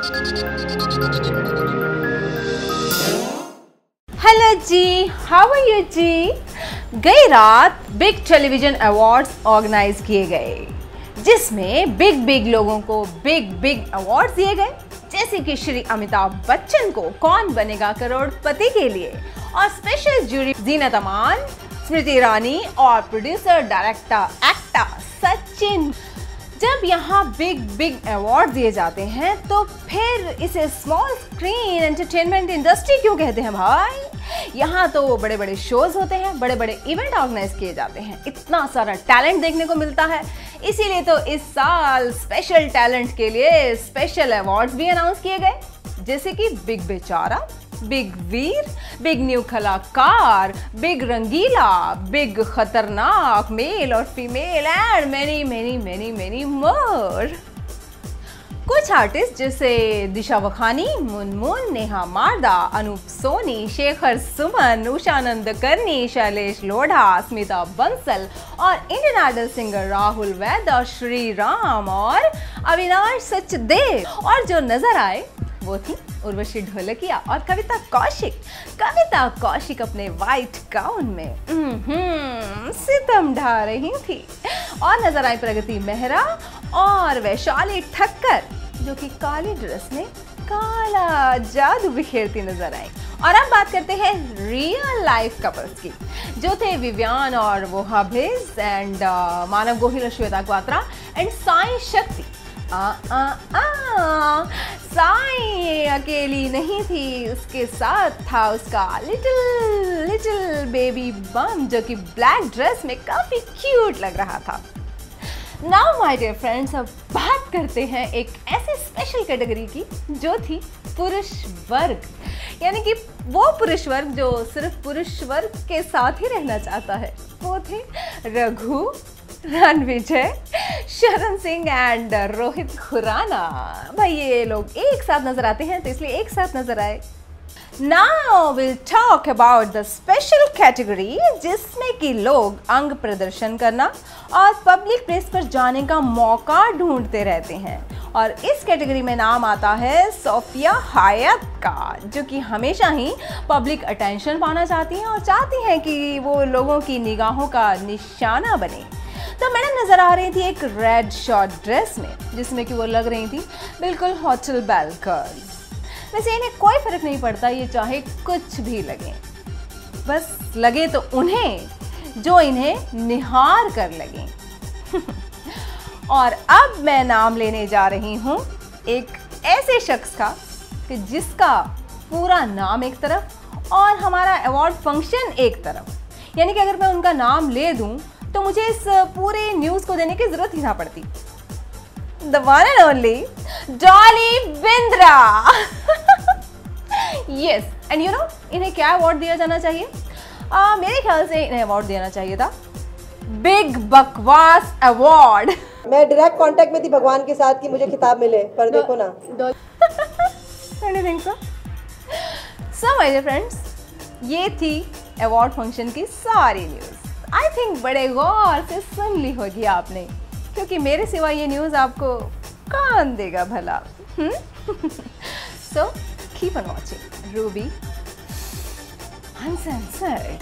Hello ji, how are you ji. गई रात big television awards organise किए गए, जिसमें बिग लोगों को बिग अवार्ड्स दिए गए, जैसे कि श्री अमिताभ बच्चन को कौन बनेगा करोड़पति के लिए, और स्पेशल जूरी जीनत अमान, स्मृति ईरानी और प्रोड्यूसर डायरेक्टर एक्टर सचिन। जब यहाँ बिग अवार्ड दिए जाते हैं तो फिर इसे स्मॉल स्क्रीन एंटरटेनमेंट इंडस्ट्री क्यों कहते हैं भाई। यहाँ तो बड़े शोज होते हैं, बड़े इवेंट ऑर्गेनाइज किए जाते हैं, इतना सारा टैलेंट देखने को मिलता है। इसीलिए तो इस साल स्पेशल टैलेंट के लिए स्पेशल अवार्ड्स भी अनाउंस किए गए, जैसे कि बिग बेचारा, बिग वीर, बिग न्यू कलाकार, बिग रंगीला, बिग खतरनाक मेल और फीमेल एंड मेनी मोर। कुछ आर्टिस्ट जैसे दिशा वखानी, मुनमुन, नेहा मारदा, अनूप सोनी, शेखर सुमन, उषा नंदकर्णी, शैलेश लोढ़ा, स्मिता बंसल और इंडियन आइडल सिंगर राहुल वैद और श्री राम और अविनाश सचदेव। और जो नजर आए वो थी उर्वशी ढोलकिया और कविता कौशिक अपने व्हाइट गाउन में सितम ढा रही थी। और नजर आई प्रगति मेहरा और वैशाली ठक्कर, जो कि काली ड्रेस में काला जादू बिखेरती नजर आई। और अब बात करते हैं रियल लाइफ कपल्स की, जो थे विवियान और वोहाभिज एंड मानव गोहिल और श्वेता क्वात्रा एंड साई शक्ति। साई अकेली नहीं थी, उसके साथ था उसका लिटिल बेबी बम, जो कि ब्लैक ड्रेस में काफी क्यूट लग रहा था। नाउ माय डियर फ्रेंड्स, अब बात करते हैं एक ऐसे स्पेशल कैटेगरी की जो थी पुरुष वर्ग, यानी कि वो पुरुष वर्ग जो सिर्फ पुरुष वर्ग के साथ ही रहना चाहता है। वो थे रघु, रणविजय, शरण सिंह एंड रोहित खुराना। भाई ये लोग एक साथ नजर आते हैं तो इसलिए एक साथ नजर आए। Now we'll talk about the special category, जिसमें कि लोग अंग प्रदर्शन करना और पब्लिक प्लेस पर जाने का मौका ढूंढते रहते हैं। और इस कैटेगरी में नाम आता है सोफिया हायत का, जो कि हमेशा ही पब्लिक अटेंशन पाना चाहती हैं और चाहती हैं कि वो लोगों की निगाहों का निशाना बने। तो मैडम नजर आ रही थी एक रेड शॉर्ट ड्रेस में, जिसमें कि वो लग रही थी बिल्कुल होटल बेल गर्ल। वैसे इन्हें कोई फर्क नहीं पड़ता, ये चाहे कुछ भी लगे, बस लगे तो उन्हें जो इन्हें निहार कर लगे। और अब मैं नाम लेने जा रही हूं एक ऐसे शख्स का कि जिसका पूरा नाम एक तरफ और हमारा अवार्ड फंक्शन एक तरफ, यानी कि अगर मैं उनका नाम ले दूं तो मुझे इस पूरे न्यूज को देने की जरूरत ही ना पड़ती। The one and only Dolly Bindra. Yes, and you know इन्हें क्या अवार्ड दिया जाना चाहिए? मेरे ख्याल से इन्हें अवार्ड देना चाहिए था बिग बकवास अवार्ड। मैं डायरेक्ट कांटेक्ट में थी भगवान के साथ कि मुझे खिताब मिले, पर देखो ना। Don't you think so? So my dear friends, ये थी अवार्ड फंक्शन की सारी न्यूज। आई थिंक बड़े गौर से सुन ली होगी आपने, क्योंकि मेरे सिवा ये न्यूज़ आपको कौन देगा भला। So keep on watching Ruby Uncensored।